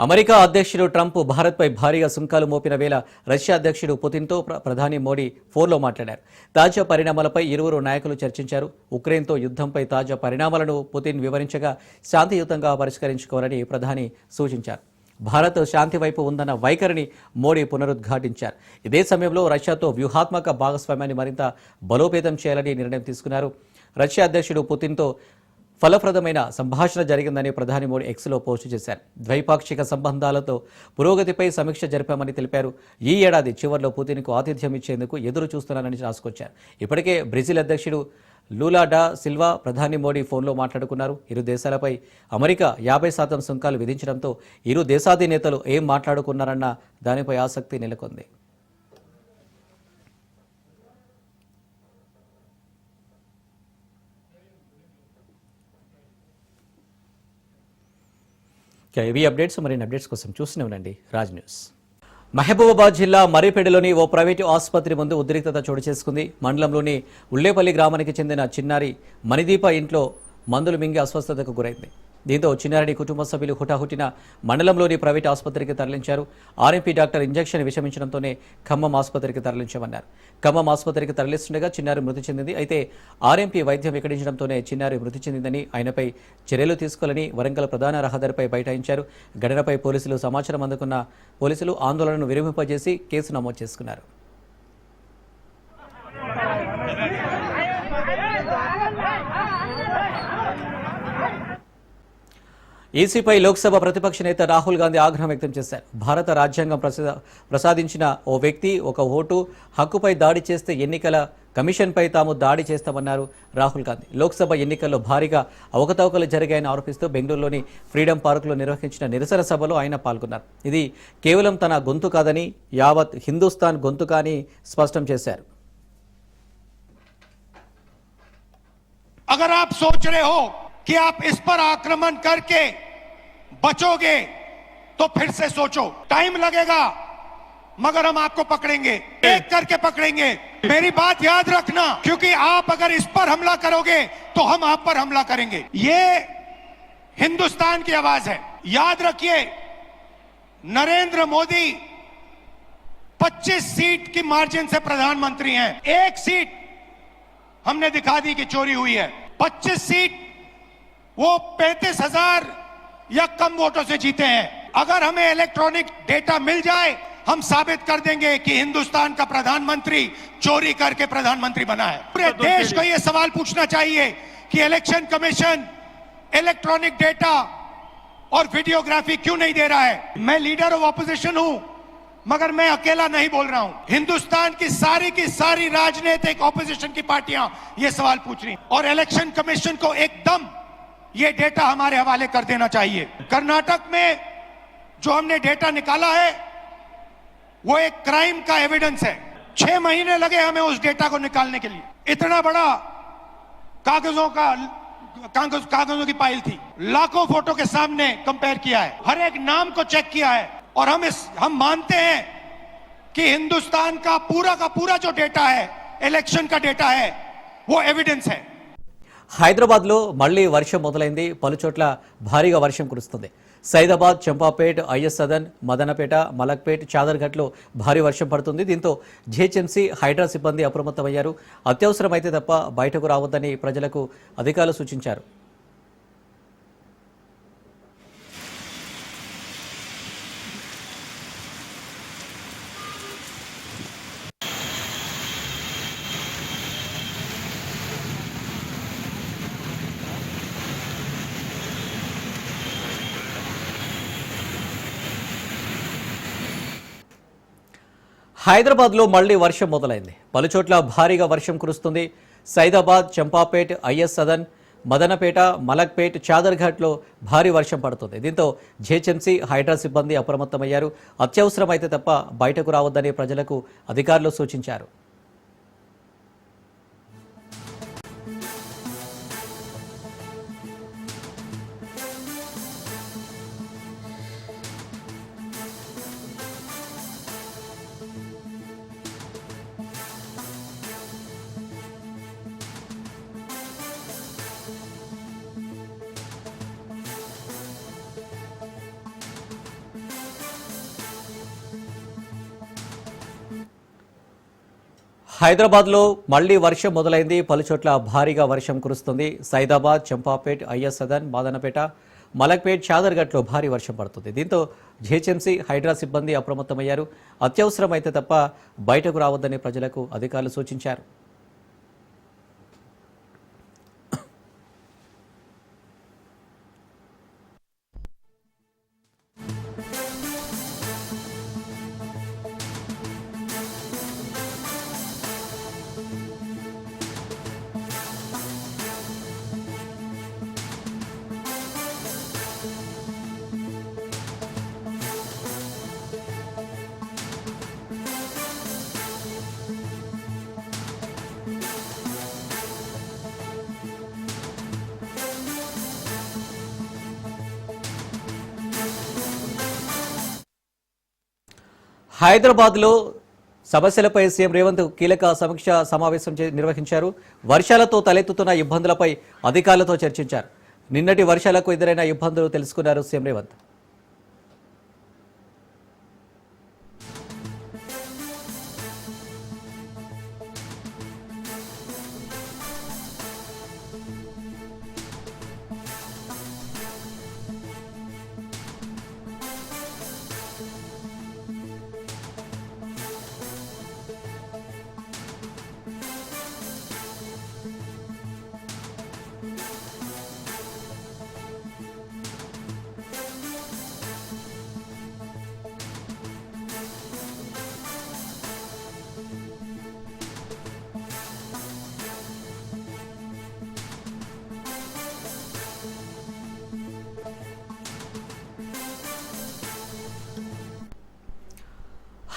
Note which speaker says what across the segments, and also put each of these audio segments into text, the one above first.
Speaker 1: America అధ్యక్షుడు Trump భారత్పై భారీగా సుంకాలు మోపిన వేళ రష్యా అధ్యక్షుడు పుతిన్తో ప్రధాని మోడీ ఫోన్లో మాట్లాడారు. తాజా పరిణామాలపై ఇరువురు నాయకులు చర్చించారు. ఉక్రెయిన్తో యుద్ధంపై తాజా పరిణామాలను పుతిన్ వివరించగా శాంతియుతంగా పరిష్కరించుకోవాలని ప్రధాని సూచించారు. భారత్ శాంతి వైపు ఉందన్న వైఖరిని మోడీ పునరుద్ఘాటించారు. ఇదే సమయంలో రష్యాతో వ్యూహాత్మక భాగస్వామ్యాన్ని మరింత బలోపేతం చేయాలని నిర్ణయం తీసుకున్నారు. రష్యా అధ్యక్షుడు పుతిన్తో ఫలప్రదమైన సంభాషణ జరిగిందని ప్రధాని మోడీ ఎక్స్లో పోస్టు చేశారు. ద్వైపాక్షిక సంబంధాలతో పురోగతిపై సమీక్ష జరిపామని తెలిపారు. ఈ ఏడాది చివరిలో పుతిన్కు ఆతిథ్యం ఇచ్చేందుకు ఎదురు చూస్తున్నానని రాసుకొచ్చారు. ఇప్పటికే బ్రెజిల్ అధ్యక్షుడు లూలా డా సిల్వా ప్రధాని మోడీ ఫోన్లో మాట్లాడుకున్నారు. ఇరు దేశాలపై అమెరికా 50% సుంకాలు విధించడంతో ఇరు దేశాధినేతలు ఏం మాట్లాడుకున్నారన్న దానిపై ఆసక్తి నెలకొంది. ఇవి అప్డేట్స్. మరిన్ని అప్డేట్స్ కోసం చూస్తూనే ఉండండి రాజ్ న్యూస్. మహబూబాబాద్ జిల్లా మర్రిపేటలోని ఓ ప్రైవేటు ఆసుపత్రి ముందు ఉద్రిక్తత చోటు చేసుకుంది. మండలంలోని ఉల్లేపల్లి గ్రామానికి చెందిన చిన్నారి మణిదీప ఇంట్లో మందులు మింగి అస్వస్థతకు గురైంది. దీంతో చిన్నారిని కుటుంబ సభ్యులు హుటాహుటిన మండలంలోని ప్రైవేట్ ఆసుపత్రికి తరలించారు. ఆర్ఎంపీ డాక్టర్ ఇంజెక్షన్ విషమించడంతోనే ఖమ్మం ఆసుపత్రికి తరలించామన్నారు. ఖమ్మం ఆసుపత్రికి తరలిస్తుండగా చిన్నారి మృతి చెందింది. అయితే ఆర్ఎంపీ వైద్యం వికటించడంతోనే చిన్నారి మృతి చెందిందని, ఆయనపై చర్యలు తీసుకోవాలని వరంగల్ ప్రధాన రహదారిపై బైఠాయించారు. ఘటనపై పోలీసులు సమాచారం అందుకున్న పోలీసులు ఆందోళనను విరమింపజేసి కేసు నమోదు చేసుకున్నారు. ఈసీపై లోక్సభ ప్రతిపక్ష నేత రాహుల్ గాంధీ ఆగ్రహం వ్యక్తం చేశారు. భారత రాజ్యాంగం ప్రసాదించిన ఓ వ్యక్తి ఒక ఓటు హక్కుపై దాడి చేస్తే ఎన్నికల కమిషన్పై తాము దాడి చేస్తామన్నారు రాహుల్ గాంధీ. లోక్సభ ఎన్నికల్లో భారీగా అవకతవకలు జరిగాయని ఆరోపిస్తూ బెంగళూరులోని ఫ్రీడమ్ పార్కులో నిర్వహించిన నిరసన సభలో ఆయన పాల్గొన్నారు. ఇది కేవలం తన గొంతు కాదని, యావత్ హిందుస్థాన్ గొంతు కాని స్పష్టం చేశారు.
Speaker 2: अगर आप सोच रहे हो कि आप इस पर आक्रमण करके बचोगे तो फिर से सोचो. टाइम लगेगा मगर हम आपको पकड़ेंगे, एक करके पकड़ेंगे. मेरी बात याद रखना, क्योंकि आप अगर इस पर हमला करोगे तो हम आप पर हमला करेंगे. ये हिंदुस्तान की आवाज है. याद रखिए, नरेंद्र मोदी 25 सीट की मार्जिन से प्रधानमंत्री हैं. एक सीट हमने दिखा दी कि चोरी हुई है. 25 सीट वो 35,000 या कम वोटों से जीते हैं. अगर हमें इलेक्ट्रॉनिक डेटा मिल जाए, हम साबित कर देंगे कि हिंदुस्तान का प्रधानमंत्री चोरी करके प्रधानमंत्री बना है. पूरे देश को यह सवाल पूछना चाहिए कि इलेक्शन कमीशन इलेक्ट्रॉनिक डेटा और वीडियोग्राफी क्यों नहीं दे रहा है. मैं लीडर ऑफ ऑपोजिशन हूं, मगर मैं अकेला नहीं बोल रहा हूं. हिंदुस्तान की सारी राजनीतिक ऑपोजिशन की पार्टियां ये सवाल पूछ रही और इलेक्शन कमीशन को एकदम ये डेटा हमारे हवाले कर देना चाहिए. कर्नाटक में जो हमने डेटा निकाला है वो एक क्राइम का एविडेंस है. 6 महीने लगे हमें उस डेटा को निकालने के लिए. इतना बड़ा कागजों की पाइल थी. लाखों फोटो के सामने कंपेयर किया है, हर एक नाम को चेक किया है. और हम मानते हैं कि हिंदुस्तान का पूरा जो डेटा है, इलेक्शन का डेटा है, वो एविडेंस है.
Speaker 1: హైదరాబాద్లో మళ్లీ వర్షం మొదలైంది. పలుచోట్ల భారీగా వర్షం కురుస్తుంది. సైదాబాద్, చంపాపేట్, ఐఎస్ సదన్, మదనపేట, మలక్పేట్, చాదర్ఘట్లో భారీ వర్షం పడుతుంది. దీంతో జిహెచ్ఎంసీ, హైడ్రా సిబ్బంది అప్రమత్తమయ్యారు. అత్యవసరమైతే తప్ప బయటకు రావద్దని ప్రజలకు అధికారులు సూచించారు. హైదరాబాద్లో మళ్లీ వర్షం మొదలైంది. పలుచోట్ల భారీగా వర్షం కురుస్తుంది. సైదాబాద్, చంపాపేట్, ఐఎస్ సదన్, మదనపేట, మలక్పేట్, చాదర్ఘాట్లో భారీ వర్షం పడుతుంది. దీంతో జిహెచ్ఎంసీ, హైడ్రా సిబ్బంది అప్రమత్తమయ్యారు. అత్యవసరమైతే తప్ప బయటకు రావద్దని ప్రజలకు అధికారులు సూచించారు. హైదరాబాద్లో మళ్లీ వర్షం మొదలైంది. పలుచోట్ల భారీగా వర్షం కురుస్తుంది. సైదాబాద్, చంపాపేట్, ఐఎస్ సదన్, మాదనపేట, మలక్పేట్, చాదర్ఘట్లో భారీ వర్షం పడుతుంది. దీంతో జీహెచ్ఎంసీ, హైడ్రా సిబ్బంది అప్రమత్తమయ్యారు. అత్యవసరమైతే తప్ప బయటకు రావద్దని ప్రజలకు అధికారులు సూచించారు. హైదరాబాద్లో సమస్యలపై సీఎం రేవంత్ కీలక సమీక్ష సమావేశం నిర్వహించారు. వర్షాలతో తలెత్తుతున్న ఇబ్బందులపై అధికారులతో చర్చించారు. నిన్నటి వర్షాలకు ఎదురైన ఇబ్బందులు తెలుసుకున్నారు సీఎం రేవంత్.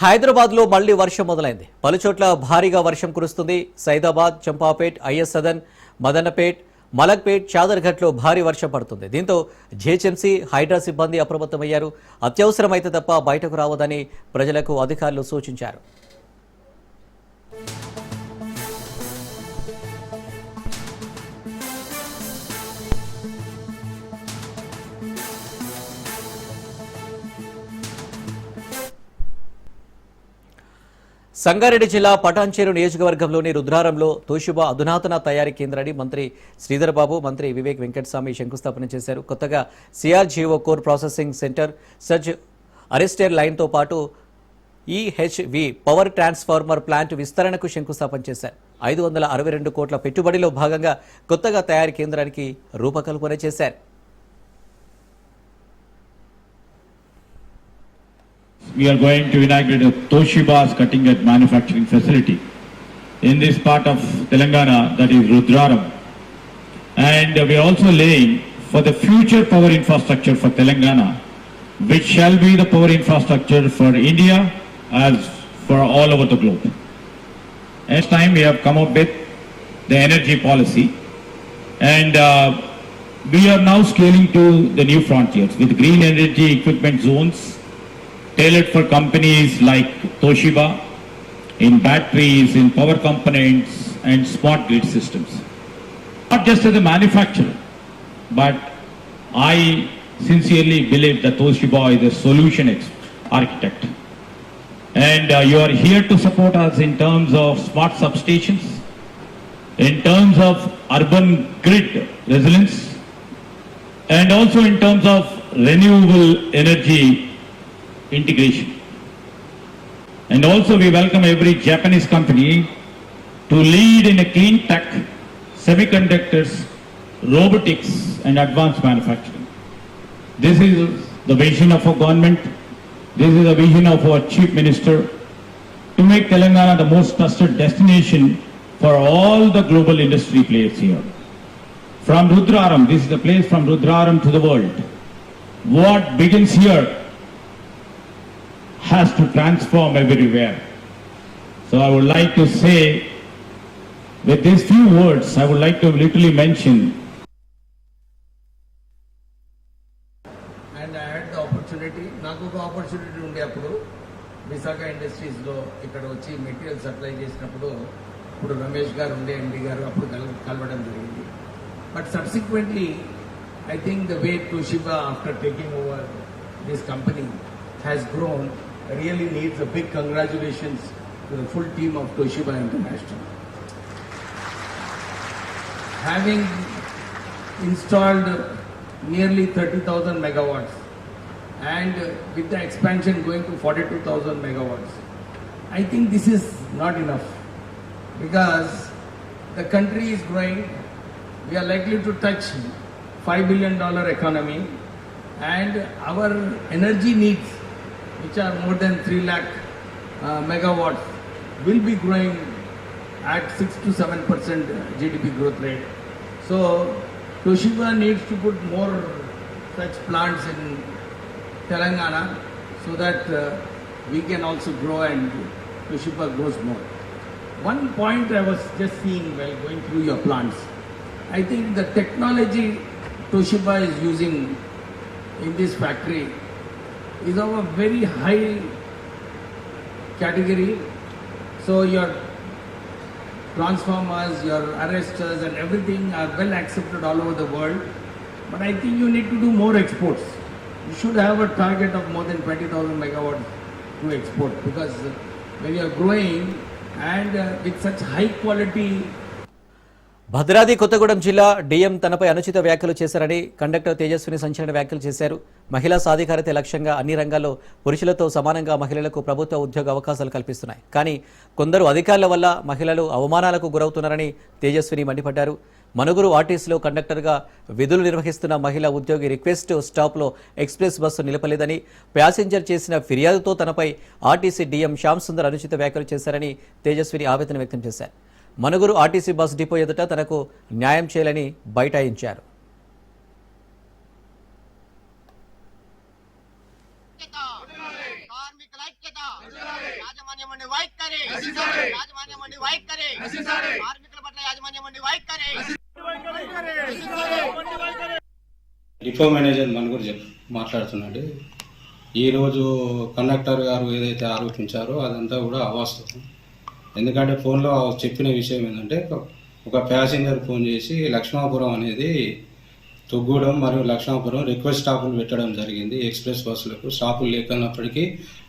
Speaker 1: హైదరాబాద్లో మళ్లీ వర్షం మొదలైంది. పలుచోట్ల భారీగా వర్షం కురుస్తుంది. సైదాబాద్, చంపాపేట్, ఐఎస్ సదన్, మదనపేట్, మలక్పేట్, చాదర్ఘట్లో భారీ వర్షం పడుతుంది. దీంతో జీహెచ్ఎంసీ, హైడ్రా సిబ్బంది అప్రమత్తమయ్యారు. అత్యవసరమైతే తప్ప బయటకు రావద్దని ప్రజలకు అధికారులు సూచించారు. సంగారెడ్డి జిల్లా పటాన్చేరు నియోజకవర్గంలోని రుద్రారంలో తోషిబా అధునాతన తయారీ కేంద్రాన్ని మంత్రి శ్రీధర్ బాబు, మంత్రి వివేక్ వెంకటస్వామి శంకుస్థాపన చేశారు. కొత్తగా CRGO core processing centre, surge arrester లైన్తో పాటు ఈహెచ్వి పవర్ ట్రాన్స్ఫార్మర్ ప్లాంట్ విస్తరణకు శంకుస్థాపన చేశారు. 562 కోట్ల పెట్టుబడిలో భాగంగా కొత్తగా తయారీ కేంద్రానికి రూపకల్పన చేశారు.
Speaker 3: We are going to inaugurate a Toshiba's cutting-edge manufacturing facility in this part of Telangana, that is Rudraram. And we are also laying for the future power infrastructure for Telangana, which shall be the power infrastructure for India as for all over the globe. Next time we have come up with the energy policy, and we are now scaling to the new frontiers with green energy equipment zones tailored for companies like Toshiba in batteries, in power components and smart grid systems. Not just as a manufacturer, but I sincerely believe that Toshiba is a solution architect. And you are here to support us in terms of smart substations, in terms of urban grid resilience, and also in terms of renewable energy integration. And also we welcome every Japanese company to lead in a clean tech, semiconductors, robotics and advanced manufacturing. This is the vision of our government. This is the vision of our Chief Minister to make Telangana the most trusted destination for all the global industry players here. From Rudraram, this is the place from Rudraram to the world. What begins here has to transform everywhere. So I would like to say, with these few words, I would like to literally mention.
Speaker 4: And I had the opportunity, నాకు ఒక opportunity ఉండే అప్పుడు విశాఖ ఇండస్ట్రీస్లో ఇక్కడ వచ్చి material supply చేసినప్పుడు ఇప్పుడు రమేష్ గారు ఉండే ఎండి గారు అప్పుడు కలవడం జరిగింది. But subsequently I think the way Toshiba after taking over this company has grown really needs a big congratulations to to the full team of Toshiba International. Having installed nearly 30,000 megawatts and with the expansion going to 42,000 megawatts, I think this is not enough because the country is growing. We are likely to touch $5 billion economy, and our energy needs, which are more than 3 lakh megawatts, will be growing at 6 to 7% GDP growth rate. So Toshiba needs to put more such plants in Telangana so that we can also grow and Toshiba grows more. One point I was just seeing while going through your plants, I think the technology Toshiba is using in this factory is of a very high category. So your transformers, your arresters and everything are well accepted all over the world. But I think you need to do more exports. You should have a target of more than 20,000 megawatts to export, because when you are growing and with such high quality.
Speaker 1: Bhadradri Kothagudem జిల్లా DM తనపై అనుచిత వ్యాఖ్యలు చేశారని conductor Tejaswini సంచలన వ్యాఖ్యలు చేశారు. మహిళా సాధికారత లక్ష్యంగా అన్ని రంగాల్లో పురుషులతో సమానంగా మహిళలకు ప్రభుత్వ ఉద్యోగ అవకాశాలు కల్పిస్తున్నాయి. కానీ కొందరు అధికారుల వల్ల మహిళలు అవమానాలకు గురవుతున్నారని తేజస్విని మండిపడ్డారు. మనుగురు ఆర్టీసీలో కండక్టర్గా విధులు నిర్వహిస్తున్న మహిళా ఉద్యోగి రిక్వెస్ట్ స్టాప్లో ఎక్స్ప్రెస్ బస్సు నిలపలేదని, ప్యాసింజర్ చేసిన ఫిర్యాదుతో తనపై ఆర్టీసీ డిఎం శ్యామ్ సుందర్ అనుచిత వ్యాఖ్యలు చేశారని తేజస్విని ఆవేదన వ్యక్తం చేశారు. మనుగురు ఆర్టీసీ బస్ డిపో ఎదుట తనకు న్యాయం చేయాలని బైఠాయించారు.
Speaker 5: డిపో మేనేజర్ మనుగురు మాట్లాడుతున్నాడు. ఈరోజు కండక్టర్ గారు ఏదైతే ఆరోపించారో అదంతా కూడా అవాస్తవం. ఎందుకంటే ఫోన్లో చెప్పిన విషయం ఏంటంటే, ఒక ప్యాసింజర్ ఫోన్ చేసి లక్ష్మాపురం అనేది తొగ్గూడెం మరియు లక్ష్మాపురం రిక్వెస్ట్ స్టాపులు పెట్టడం జరిగింది. ఎక్స్ప్రెస్ బస్సులకు స్టాపులు లేకున్నప్పటికీ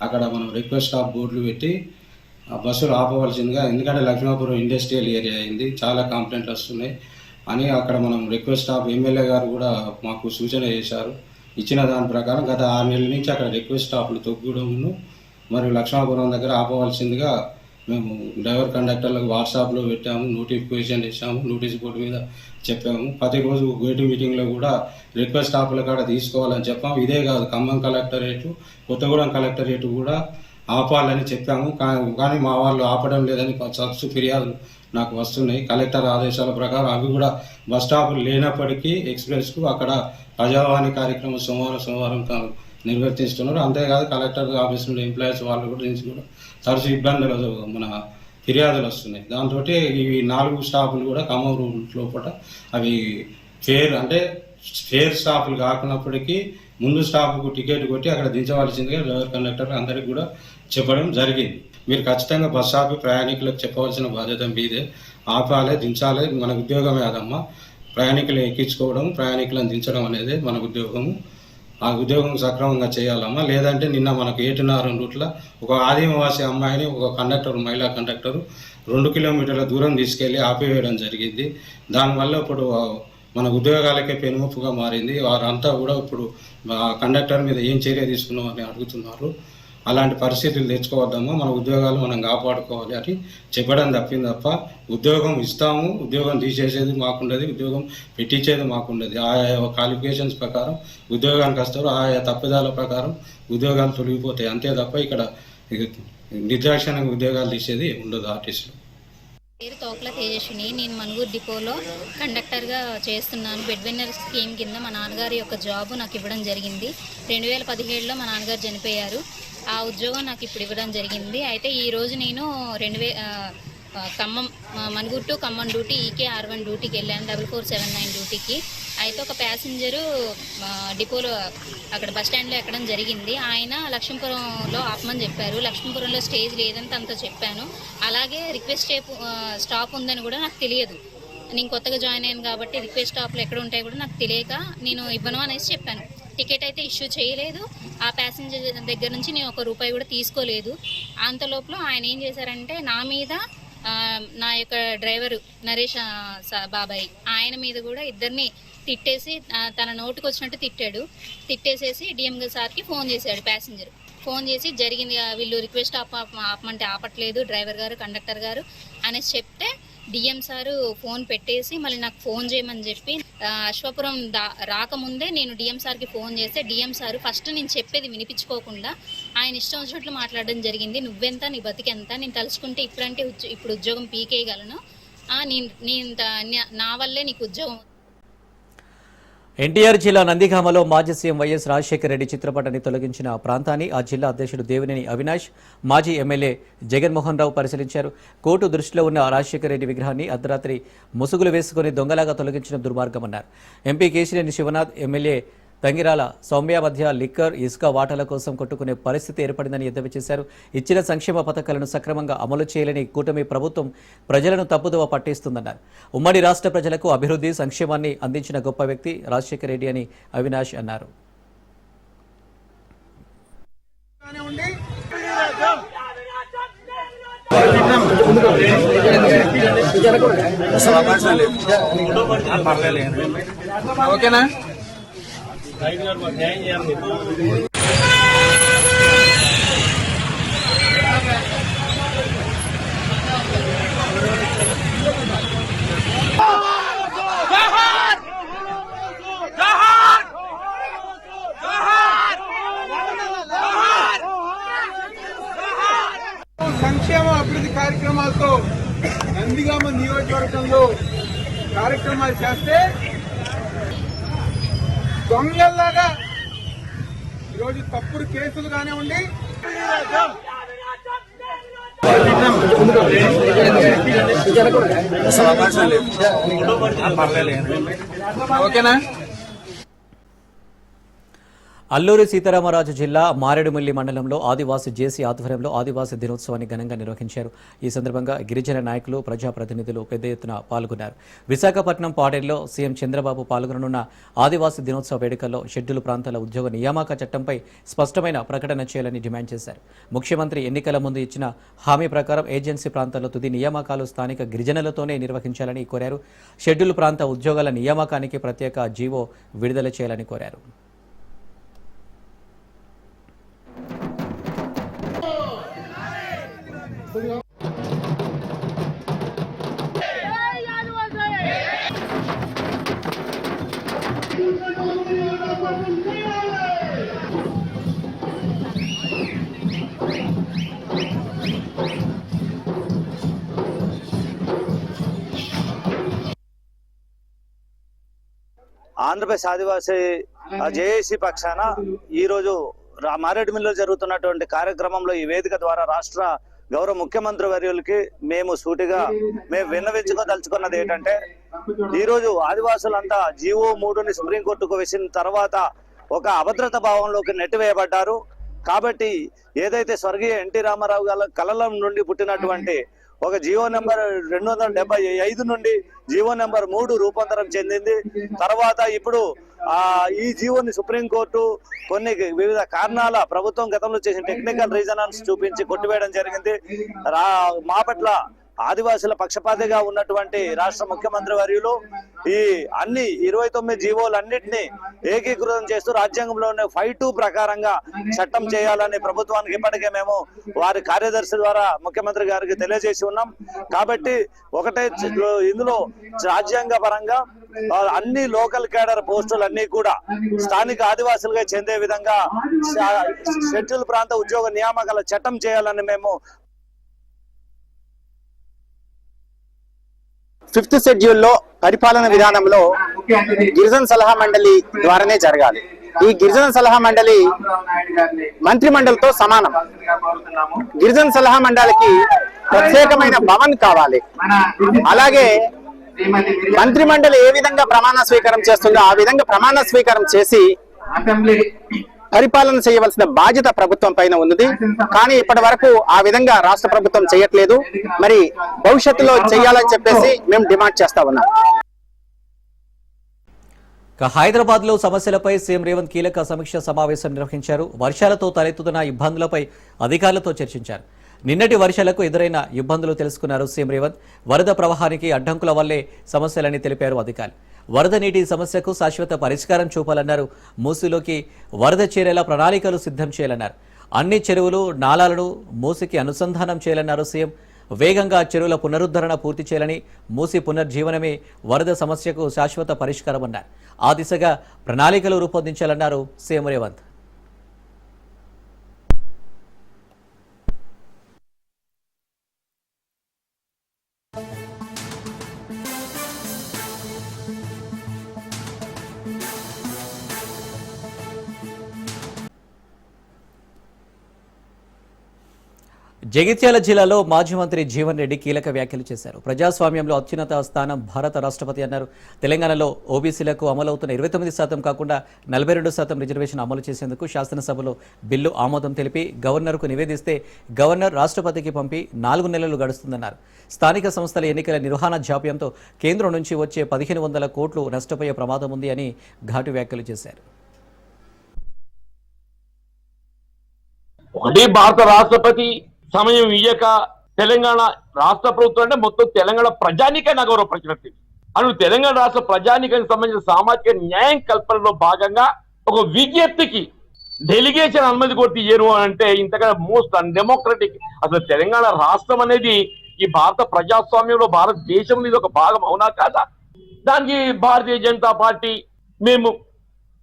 Speaker 5: అక్కడ మనం రిక్వెస్ట్ స్టాప్ బోర్డులు పెట్టి బస్సులు ఆపవలసిందిగా, ఎందుకంటే లక్ష్మాపురం ఇండస్ట్రియల్ ఏరియా అయింది, చాలా కంప్లైంట్లు వస్తున్నాయి అని అక్కడ మనం రిక్వెస్ట్ స్టాప్ ఎమ్మెల్యే గారు కూడా మాకు సూచన చేశారు. ఇచ్చిన దాని ప్రకారం గత 6 నెలల నుంచి అక్కడ రిక్వెస్ట్ స్టాపులు తొగ్గూడెంను మరియు లక్ష్మాపురం దగ్గర ఆపవలసిందిగా మేము డ్రైవర్ కండక్టర్లకు వాట్సాప్లో పెట్టాము, నోటిఫికేషన్ ఇచ్చాము, నోటీస్ బోర్డు మీద చెప్పాము. ప్రతిరోజు గేటు మీటింగ్లో కూడా రిక్వెస్ట్ స్టాపుల కాడ తీసుకోవాలని చెప్పాము. ఇదే కాదు, ఖమ్మం కలెక్టరేటు, కొత్తగూడెం కలెక్టరేటు కూడా ఆపాలని చెప్పాము. కానీ మా వాళ్ళు ఆపడం లేదని తరచు ఫిర్యాదులు నాకు వస్తున్నాయి. కలెక్టర్ ఆదేశాల ప్రకారం అవి కూడా బస్ స్టాపులు లేనప్పటికీ ఎక్స్ప్రెస్కు అక్కడ ప్రజావాణి కార్యక్రమం సోమవారం నిర్వర్తిస్తున్నారు. అంతేకాదు కలెక్టర్ ఆఫీస్ నుండి ఎంప్లాయీస్ వాళ్ళు కూడా నుంచి కూడా తరచు ఇబ్బందులు మన ఫిర్యాదులు వస్తున్నాయి. దాంతో ఈ 4 స్టాపులు కూడా ఖమ్మం రూట్ లోపల అవి ఫేర్ స్టాపులు కాకున్నప్పటికీ ముందు స్టాప్కు టికెట్ కొట్టి అక్కడ దించవలసిందిగా డ్రైవర్ కండక్టర్ అందరికీ కూడా చెప్పడం జరిగింది. మీరు ఖచ్చితంగా బస్ ఆపి ప్రయాణికులకు చెప్పవలసిన బాధ్యత మీదే. ఆపాలి, దించాలి, మన ఉద్యోగమే అదమ్మా. ప్రయాణికులు ఎక్కించుకోవడం, ప్రయాణికులను దించడం అనేది మన ఉద్యోగము. ఆ ఉద్యోగం సక్రమంగా చేయాలమ్మా. లేదంటే నిన్న మనకు 7.5 రూట్ల ఒక ఆదివాసి అమ్మాయిని ఒక కండక్టర్, మహిళా కండక్టరు 2 కిలోమీటర్ల దూరం తీసుకెళ్లి ఆపివేయడం జరిగింది. దానివల్ల ఇప్పుడు మన ఉద్యోగాలకే పెనుముప్పుగా మారింది. వారంతా కూడా ఇప్పుడు కండక్టర్ మీద ఏం చర్య తీసుకున్నామని అడుగుతున్నారు. అలాంటి పరిస్థితులు తెచ్చుకోవద్దమ్మా, మన ఉద్యోగాలు మనం కాపాడుకోవాలి అని చెప్పడం తప్ప ఉద్యోగం ఇస్తాము, ఉద్యోగం తీసేసేది మాకుండదు, ఉద్యోగం పెట్టించేది మాకుండదు. ఆయా క్వాలిఫికేషన్స్ ప్రకారం ఉద్యోగానికి వస్తారు, ఆయా తప్పిదాల ప్రకారం ఉద్యోగాలు తొలగిపోతాయి. అంతే తప్ప ఇక్కడ నిర్దాక్షిణ్యంగా ఉద్యోగాలు తీసేది ఉండదు ఆర్టీసీలో.
Speaker 6: పేరు తోకల తేజస్విని. నేను మనుగూరు డిపోలో కండక్టర్గా చేస్తున్నాను. బెడ్ విన్నర్ స్కీమ్ కింద మా నాన్నగారి యొక్క జాబు నాకు ఇవ్వడం జరిగింది. 2017లో మా నాన్నగారు చనిపోయారు. ఆ ఉద్యోగం నాకు ఇప్పుడు ఇవ్వడం జరిగింది. అయితే ఈరోజు నేను ఖమ్మం మనుగూరు టు ఖమ్మం డ్యూటీ ఈకే R1 డ్యూటీకి వెళ్ళాను, 4479 డ్యూటీకి. అయితే ఒక ప్యాసింజరు డిపోలో అక్కడ బస్ స్టాండ్లో ఎక్కడం జరిగింది. ఆయన లక్ష్మీపురంలో ఆపమని చెప్పారు. లక్ష్మీపురంలో స్టేజ్ లేదని తనతో చెప్పాను. అలాగే రిక్వెస్ట్ స్టాప్ ఉందని కూడా నాకు తెలియదు. నేను కొత్తగా జాయిన్ అయ్యాను కాబట్టి రిక్వెస్ట్ స్టాప్లు ఎక్కడ ఉంటాయో కూడా నాకు తెలియక నేను ఇవ్వను అనేసి చెప్పాను. టికెట్ అయితే ఇష్యూ చేయలేదు. ఆ ప్యాసింజర్ దగ్గర నుంచి నేను ₹1 కూడా తీసుకోలేదు. అంతలోపల ఆయన ఏం చేశారంటే నా మీద నా యొక్క డ్రైవరు నరేష్ బాబాయ్ ఆయన మీద కూడా ఇద్దరిని తిట్టేసి తన నోటికి వచ్చినట్టు తిట్టేసేసి డిఎం సార్కి ఫోన్ చేశాడు. ప్యాసింజర్ ఫోన్ చేసి జరిగింది, వీళ్ళు రిక్వెస్ట్ ఆపమంటే ఆపట్లేదు డ్రైవర్ గారు కండక్టర్ గారు అనేసి చెప్తే డిఎం సారు ఫోన్ పెట్టేసి మళ్ళీ నాకు ఫోన్ చేయమని చెప్పి అశ్వాపురం రాకముందే నేను డిఎం సార్కి ఫోన్ చేస్తే డిఎం సారు ఫస్ట్ నేను చెప్పేది వినిపించుకోకుండా ఆయన ఇష్టం వచ్చినట్లు మాట్లాడడం జరిగింది. నువ్వెంత, నీ బతికెంత, నేను తలుచుకుంటే ఇప్పుడు ఉద్యోగం పీకేయగలను, నా వల్లే నీకు ఉద్యోగం.
Speaker 1: ఎన్టీఆర్ జిల్లా నందిగామలో మాజీ సీఎం వైఎస్ రాజశేఖర రెడ్డి చిత్రపటాన్ని తొలగించిన ప్రాంతాన్ని ఆ జిల్లా అధ్యక్షుడు దేవినేని అవినాష్, మాజీ ఎమ్మెల్యే జగన్మోహన్ రావు పరిశీలించారు. కోర్టు దృష్టిలో ఉన్న రాజశేఖర రెడ్డి విగ్రహాన్ని అర్ధరాత్రి ముసుగులు వేసుకుని దొంగలాగా తొలగించడం దుర్మార్గమన్నారు. ఎంపీ కేశినేని శివనాథ్, ఎమ్మెల్యే తంగిరాల సౌమ్య మధ్య లిక్కర్, ఇసుక వాటాల కోసం కొట్టుకునే పరిస్థితి ఏర్పడిందని ఎద్దేవా చేశారు. ఇచ్చిన సంక్షేమ పథకాలను సక్రమంగా అమలు చేయలేని కూటమి ప్రభుత్వం ప్రజలను తప్పుదోవ పట్టిస్తుందన్నారు. ఉమ్మడి రాష్ట్ర ప్రజలకు అభివృద్ధి, సంక్షేమాన్ని అందించిన గొప్ప వ్యక్తి రాజశేఖర రెడ్డి అని అవినాష్ అన్నారు.
Speaker 4: ఓకేనా?
Speaker 7: సంక్షేమ అభివృద్ధి కార్యక్రమాలతో నందిగామ నియోజకవర్గంలో కార్యక్రమాలు చేస్తే దొంగల్లాగా ఈరోజు తప్పుడు కేసులు కానివ్వండి,
Speaker 4: ఓకేనా?
Speaker 1: అల్లూరి సీతారామరాజు జిల్లా మారేడుమిల్లి మండలంలో ఆదివాసీ జేసీ ఆధ్వర్యంలో ఆదివాసీ దినోత్సవాన్ని ఘనంగా నిర్వహించారు. ఈ సందర్భంగా గిరిజన నాయకులు, ప్రజాప్రతినిధులు పెద్ద ఎత్తున పాల్గొన్నారు. విశాఖపట్నం పాడేరులో సీఎం చంద్రబాబు పాల్గొననున్న ఆదివాసీ దినోత్సవ వేడుకల్లో షెడ్యూల్ ప్రాంతాల ఉద్యోగ నియామక చట్టంపై స్పష్టమైన ప్రకటన చేయాలని డిమాండ్ చేశారు. ముఖ్యమంత్రి ఎన్నికల ముందు ఇచ్చిన హామీ ప్రకారం ఏజెన్సీ ప్రాంతాల్లో తుది నియామకాలు స్థానిక గిరిజనులతోనే నిర్వహించాలని కోరారు. షెడ్యూల్ ప్రాంత ఉద్యోగాల నియామకానికి ప్రత్యేక జీవో విడుదల చేయాలని కోరారు.
Speaker 8: ఆంధ్రప్రదేశ్ ఆదివాసీ జేఏసీ పక్షాన ఈ రోజు మారేడుమిల్లిలో జరుగుతున్నటువంటి కార్యక్రమంలో ఈ వేదిక ద్వారా రాష్ట్ర గౌరవ ముఖ్యమంత్రి వర్యులకి మేము విన్నవించుకోదలుచుకున్నది ఏంటంటే, ఈ రోజు ఆదివాసులంతా జీవో 3ని సుప్రీంకోర్టుకు వేసిన తర్వాత ఒక అభద్రత భావంలోకి నెట్టివేయబడ్డారు. కాబట్టి ఏదైతే స్వర్గీయ ఎన్టీ రామారావు గారి కలల నుండి పుట్టినటువంటి ఒక జీవో నెంబర్ 275 నుండి జీవో నెంబర్ 3 రూపాంతరం చెందింది. తర్వాత ఇప్పుడు ఈ జీవోని సుప్రీంకోర్టు కొన్ని వివిధ కారణాల ప్రభుత్వం గతంలో చేసిన టెక్నికల్ రీజన్స్ చూపించి కొట్టివేయడం జరిగింది. మా పట్ల ఆదివాసుల పక్షపాతిగా ఉన్నటువంటి రాష్ట్ర ముఖ్యమంత్రి వర్యులు ఈ అన్ని 29 జీవోలన్నింటినీ ఏకీకృతం చేస్తూ రాజ్యాంగంలోనే 5(2) ప్రకారంగా చట్టం చేయాలని ప్రభుత్వానికి ఇప్పటికే మేము వారి కార్యదర్శి ద్వారా ముఖ్యమంత్రి గారికి తెలియజేసి ఉన్నాం. కాబట్టి ఒకటే ఇందులో రాజ్యాంగ పరంగా అన్ని లోకల్ కేడర్ పోస్టులు అన్ని కూడా స్థానిక ఆదివాసులుగా చెందే విధంగా షెడ్యూల్ ప్రాంత ఉద్యోగ నియామకాల చట్టం చేయాలని మేము
Speaker 9: 5th షెడ్యూల్లో పరిపాలన విధానంలో గిరిజన సలహా మండలి ద్వారానే జరగాలి. ఈ గిరిజన సలహా మండలి మంత్రి మండలితో సమానం. గిరిజన సలహా మండలికి ప్రత్యేకమైన భవన్ కావాలి. అలాగే మంత్రి మండలి ఏ విధంగా ప్రమాణ స్వీకారం చేస్తుందో ఆ విధంగా ప్రమాణ స్వీకారం చేసి పరిపాలన చేయవలసిన బాధ్యత ప్రభుత్వం పైన ఉన్నది. కానీ ఇప్పటి వరకు ఆ విధంగా రాష్ట్ర ప్రభుత్వం చేయట్లేదు. మరి భవిష్యత్తులో చేయాలని చెప్పేసి మేము డిమాండ్ చేస్తా ఉన్నాం.
Speaker 1: ఇక హైదరాబాద్లో సమస్యలపై సీఎం రేవంత్ కీలక సమీక్ష సమావేశం నిర్వహించారు. వర్షాలతో తలెత్తుతున్న ఇబ్బందులపై అధికారులతో చర్చించారు. నిన్నటి వర్షాలకు ఎదురైన ఇబ్బందులు తెలుసుకున్నారు సీఎం రేవంత్. వరద ప్రవాహానికి అడ్డంకుల వల్లే సమస్యలని తెలిపారు అధికారులు. వరద నీటి సమస్యకు శాశ్వత పరిష్కారం చూపాలన్నారు. మూసీలోకి వరద చేరేలా ప్రణాళికలు సిద్ధం చేయాలన్నారు. అన్ని చెరువులు నాలాలను మూసీకి అనుసంధానం చేయాలన్నారు సీఎం. వేగంగా చెరువుల పునరుద్ధరణ పూర్తి చేయాలని, మూసీ పునర్జీవనమే వరద సమస్యకు శాశ్వత పరిష్కారం అన్నారు. ఆ దిశగా ప్రణాళికలు రూపొందించాలన్నారు సీఎం రేవంత్. జగిత్యాల జిల్లాలో మాజీ మంత్రి జీవన్ రెడ్డి కీలక వ్యాఖ్యలు చేశారు. ప్రజాస్వామ్యంలో అత్యున్నత స్థానం భారత రాష్ట్రపతి అన్నారు. తెలంగాణలో ఓబీసీలకు అమలవుతున్న 29% కాకుండా 42% రిజర్వేషన్ అమలు చేసేందుకు శాసనసభలో బిల్లు ఆమోదం తెలిపి గవర్నర్కు నివేదిస్తే గవర్నర్ రాష్ట్రపతికి పంపి 4 నెలలు గడుస్తుందన్నారు. స్థానిక సంస్థల ఎన్నికల నిర్వహణ జాప్యంతో కేంద్రం నుంచి వచ్చే 1500 కోట్లు నష్టపోయే ప్రమాదం ఉంది అని ఘాటు వ్యాఖ్యలు చేశారు.
Speaker 10: భారత రాష్ట్రపతి సమయం ఇయ్యక తెలంగాణ రాష్ట్ర ప్రభుత్వం అంటే మొత్తం తెలంగాణ ప్రజానికైనా గౌరవపరిచినట్టు అను తెలంగాణ రాష్ట్ర ప్రజానికానికి సంబంధించిన సామాజిక న్యాయం కల్పనలో భాగంగా ఒక విజ్ఞప్తికి డెలిగేషన్ అనుమతి కొట్టి ఇయ్యరు అంటే ఇంతకన్నా మోస్ట్ అన్డెమోక్రటిక్. అసలు తెలంగాణ రాష్ట్రం అనేది ఈ భారత ప్రజాస్వామ్యంలో భారతదేశంలో ఇది ఒక భాగం అవునా కాదా? దానికి భారతీయ జనతా పార్టీ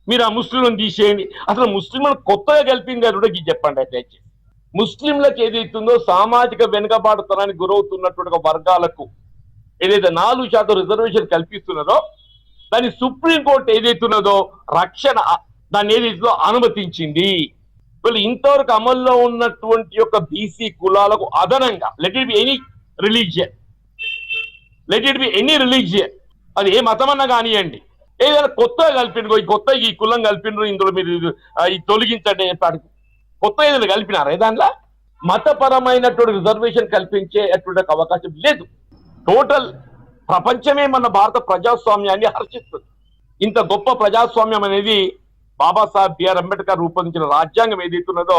Speaker 10: మీరు ఆ ముస్లింలను తీసేయండి. అసలు ముస్లింలను కొత్తగా కలిపింది కూడా చెప్పండి. దయచేసి ముస్లింలకు ఏదైతుందో సామాజిక వెనుకబాటుతనానికి గురవుతున్నటువంటి వర్గాలకు ఏదైతే 4% రిజర్వేషన్ కల్పిస్తున్నదో దాన్ని సుప్రీంకోర్టు ఏదైతున్నదో రక్షణ దాన్ని ఏదైతుందో అనుమతించింది. వీళ్ళు ఇంతవరకు అమల్లో ఉన్నటువంటి యొక్క బీసీ కులాలకు అదనంగా let it be any religion అది ఏ మతమన్నా కానివ్వండి, ఏదైనా కొత్తగా కలిపిండ్రు, ఈ కులం కలిపిండ్రు, ఇందులో మీరు తొలగించండి చెప్పాడు. కొత్త ఏదైనా కలిపినారా? దాంట్లో మతపరమైనటువంటి రిజర్వేషన్ కల్పించేటువంటి అవకాశం లేదు. టోటల్ ప్రపంచమే మన భారత ప్రజాస్వామ్యాన్ని హర్షిస్తుంది. ఇంత గొప్ప ప్రజాస్వామ్యం అనేది బాబాసాహెబ్ బిఆర్ అంబేద్కర్ రూపొందించిన రాజ్యాంగం ఏదైతున్నదో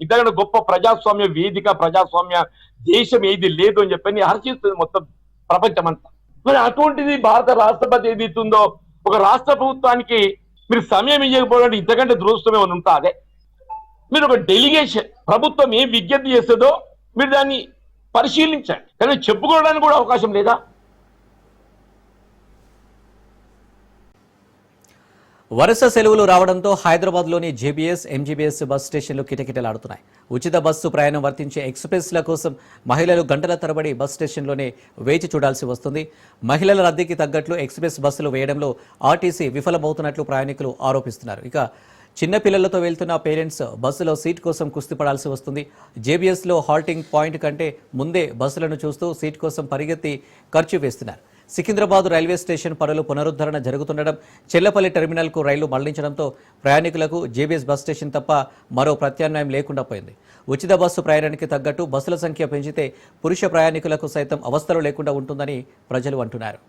Speaker 10: ఇంతకన్నా గొప్ప ప్రజాస్వామ్య వేదిక, ప్రజాస్వామ్య దేశం ఏది లేదు అని చెప్పని హర్షిస్తుంది మొత్తం ప్రపంచం అంతా. మరి అటువంటిది భారత రాష్ట్రపతి ఏదైతుందో ఒక రాష్ట్ర ప్రభుత్వానికి మీరు సమయం ఇవ్వకపోవడానికి ఇంతకంటే దురదృష్టం ఏమైనా ఉంటా? అదే మీరు ఒక డెలిగేషన్ ప్రభుత్వం ఏం విజ్ఞప్తి చేస్తుందో మీరు దాన్ని పరిశీలించండి, కానీ చెప్పుకోవడానికి కూడా అవకాశం లేదా?
Speaker 1: వరుస సెలవులు రావడంతో హైదరాబాద్లోని జేబీఎస్, ఎంజీబీఎస్ బస్ స్టేషన్లు కిటకిటలాడుతున్నాయి. ఉచిత బస్సు ప్రయాణం వర్తించే ఎక్స్ప్రెస్ల కోసం మహిళలు గంటల తరబడి బస్ స్టేషన్లోనే వేచి చూడాల్సి వస్తుంది. మహిళల రద్దీకి తగ్గట్లు ఎక్స్ప్రెస్ బస్సులు వేయడంలో ఆర్టీసీ విఫలమవుతున్నట్లు ప్రయాణికులు ఆరోపిస్తున్నారు. ఇక చిన్నపిల్లలతో వెళ్తున్న పేరెంట్స్ బస్సులో సీట్ కోసం కుస్తీ పడాల్సి వస్తుంది. జేబీఎస్లో హాల్టింగ్ పాయింట్ కంటే ముందే బస్సులను చూస్తూ సీట్ కోసం పరిగెత్తి ఖర్చు వేస్తున్నారు. సికింద్రాబాద్ రైల్వే స్టేషన్ పనులు పునరుద్ధరణ జరుగుతుండడం, చెల్లపల్లి టెర్మినల్కు రైళ్లు మళ్లించడంతో ప్రయాణికులకు జేబీఎస్ బస్ స్టేషన్ తప్ప మరో ప్రత్యామ్నాయం లేకుండా పోయింది. ఉచిత బస్సు ప్రయాణానికి తగ్గట్టు బస్సుల సంఖ్య పెంచితే పురుష ప్రయాణికులకు సైతం అవస్థలు లేకుండా ఉంటుందని ప్రజలు అంటున్నారు.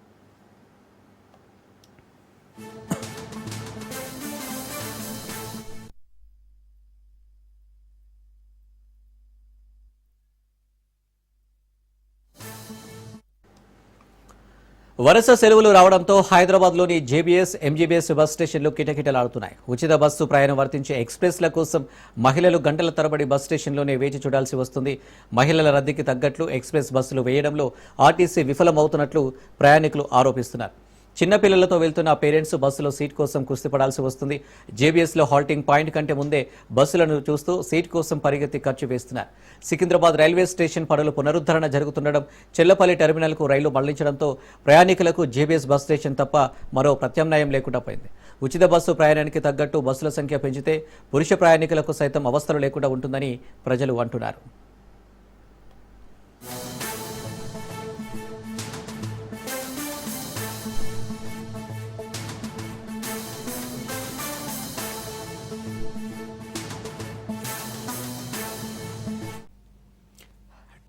Speaker 1: వరుస సెలవులు రావడంతో హైదరాబాద్లోని జేబీఎస్, ఎంజీబీఎస్ బస్ స్టేషన్లు కిటకిటలాడుతున్నాయి. ఉచిత బస్సు ప్రయాణం వర్తించే ఎక్స్ప్రెస్ల కోసం మహిళలు గంటల తరబడి బస్ స్టేషన్లోనే వేచి చూడాల్సి వస్తుంది. మహిళల రద్దీకి తగ్గట్లు ఎక్స్ప్రెస్ బస్సులు వేయడంలో ఆర్టీసీ విఫలమవుతున్నట్లు ప్రయాణికులు ఆరోపిస్తున్నారు. చిన్నపిల్లలతో వెళ్తున్న పేరెంట్స్ బస్సులో సీట్ కోసం కుస్తీ పడాల్సి వస్తుంది. జేబీఎస్లో హాల్టింగ్ పాయింట్ కంటే ముందే బస్సులను చూస్తూ సీట్ కోసం పరిగెత్తి ఖర్చు వేస్తున్నారు. సికింద్రాబాద్ రైల్వే స్టేషన్ పనులు పునరుద్ధరణ జరుగుతుండడం, చెల్లపల్లి టెర్మినల్కు రైళ్లు మళ్లించడంతో ప్రయాణికులకు జేబీఎస్ బస్ స్టేషన్ తప్ప మరో ప్రత్యామ్నాయం లేకుండా పోయింది. ఉచిత బస్సు ప్రయాణానికి తగ్గట్టు బస్సుల సంఖ్య పెంచితే పురుష ప్రయాణికులకు సైతం అవస్థలు లేకుండా ఉంటుందని ప్రజలు అంటున్నారు.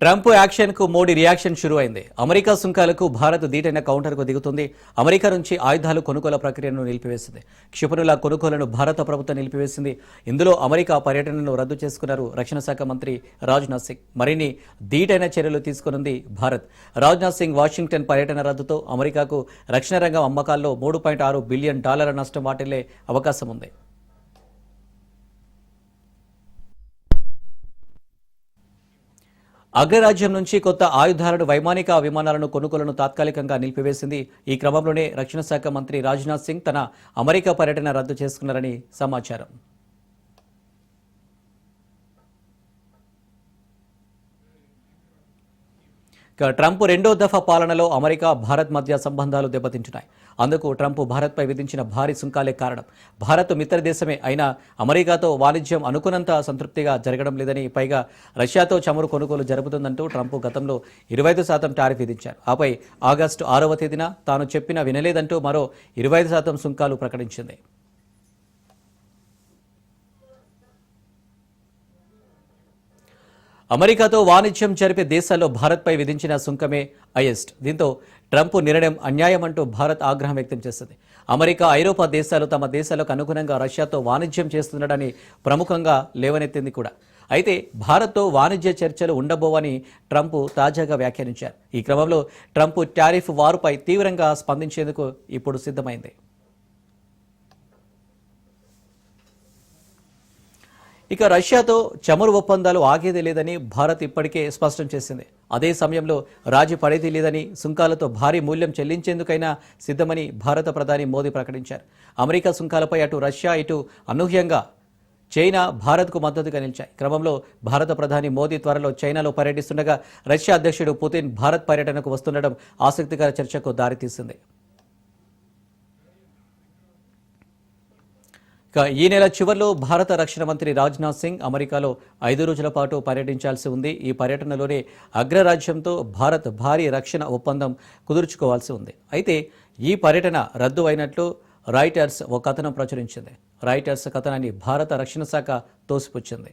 Speaker 1: ట్రంప్ యాక్షన్కు మోడీ రియాక్షన్ షురూ అయింది. అమెరికా సుంకాలకు భారత్ ధీటైన కౌంటర్కు దిగుతుంది. అమెరికా నుంచి ఆయుధాలు కొనుగోలు ప్రక్రియను నిలిపివేసింది. క్షిపణుల కొనుగోలును భారత ప్రభుత్వం నిలిపివేసింది. ఇందులో అమెరికా పర్యటనను రద్దు చేసుకున్నారు రక్షణ శాఖ మంత్రి రాజ్నాథ్ సింగ్. మరిన్ని ధీటైన చర్యలు తీసుకునుంది భారత్. రాజ్నాథ్ సింగ్ వాషింగ్టన్ పర్యటన రద్దుతో అమెరికాకు రక్షణ రంగం అమ్మకాల్లో $3.6 బిలియన్ నష్టం వాటిల్లే అవకాశం ఉంది. అగ్రరాజ్యం నుంచి కొత్త ఆయుధాలను, వైమానిక విమానాలను కొనుగోలును తాత్కాలికంగా నిలిపివేసింది. ఈ క్రమంలోనే రక్షణ శాఖ మంత్రి రాజ్నాథ్ సింగ్ తన అమెరికా పర్యటన రద్దు చేసుకున్నారని సమాచారం. ట్రంప్ రెండో దఫా పాలనలో అమెరికా, భారత్ మధ్య సంబంధాలు దెబ్బతింటున్నాయి. అందుకు ట్రంప్ భారత్పై విధించిన భారీ సుంకాలే కారణం. భారత్ మిత్ర దేశమే అయినా అమెరికాతో వాణిజ్యం అనుకున్నంత సంతృప్తిగా జరగడం లేదని, పైగా రష్యాతో చమురు కొనుగోలు జరుపుతుందంటూ ట్రంప్ గతంలో 25% టారిఫ్ విధించారు. ఆపై ఆగస్టు 6వ తేదీన తాను చెప్పినా వినలేదంటూ మరో 25% సుంకాలు ప్రకటించింది. అమెరికాతో వాణిజ్యం జరిపే దేశాల్లో భారత్పై విధించిన సుంకమే హైయెస్ట్. దీంతో ట్రంప్ నిర్ణయం అన్యాయమంటూ భారత్ ఆగ్రహం వ్యక్తం చేసింది. అమెరికా, ఐరోపా దేశాలు తమ దేశాలకు అనుగుణంగా రష్యాతో వాణిజ్యం చేస్తుండటని ప్రముఖంగా లేవనెత్తింది కూడా. అయితే భారత్తో వాణిజ్య చర్చలు ఉండబోవని ట్రంప్ తాజాగా వ్యాఖ్యానించారు. ఈ క్రమంలో ట్రంప్ టారిఫ్ వారుపై తీవ్రంగా స్పందించేందుకు ఇప్పుడు సిద్ధమైంది. ఇక రష్యాతో చమురు ఒప్పందాలు ఆగేది లేదని భారత్ ఇప్పటికే స్పష్టం చేసింది. అదే సమయంలో రాజీ పడేది లేదని, సుంకాలతో భారీ మూల్యం చెల్లించేందుకైనా సిద్ధమని భారత ప్రధాని మోదీ ప్రకటించారు. అమెరికా సుంకాలపై అటు రష్యా, ఇటు అనూహ్యంగా చైనా భారత్కు మద్దతుగా నిలిచాయి. క్రమంలో భారత ప్రధాని మోదీ త్వరలో చైనాలో పర్యటిస్తుండగా రష్యా అధ్యక్షుడు పుతిన్ భారత్ పర్యటనకు వస్తుండడం ఆసక్తికర చర్చకు దారితీసింది. ఈ నెల చివరిలో భారత రక్షణ మంత్రి రాజ్నాథ్ సింగ్ అమెరికాలో 5 రోజుల పాటు పర్యటించాల్సి ఉంది. ఈ పర్యటనలోనే అగ్రరాజ్యంతో భారత్ భారీ రక్షణ ఒప్పందం కుదుర్చుకోవాల్సి ఉంది. అయితే ఈ పర్యటన రద్దు అయినట్లు రాయిటర్స్ ఓ కథనం ప్రచురించింది. రాయిటర్స్ కథనాన్ని భారత రక్షణ శాఖ తోసిపుచ్చింది.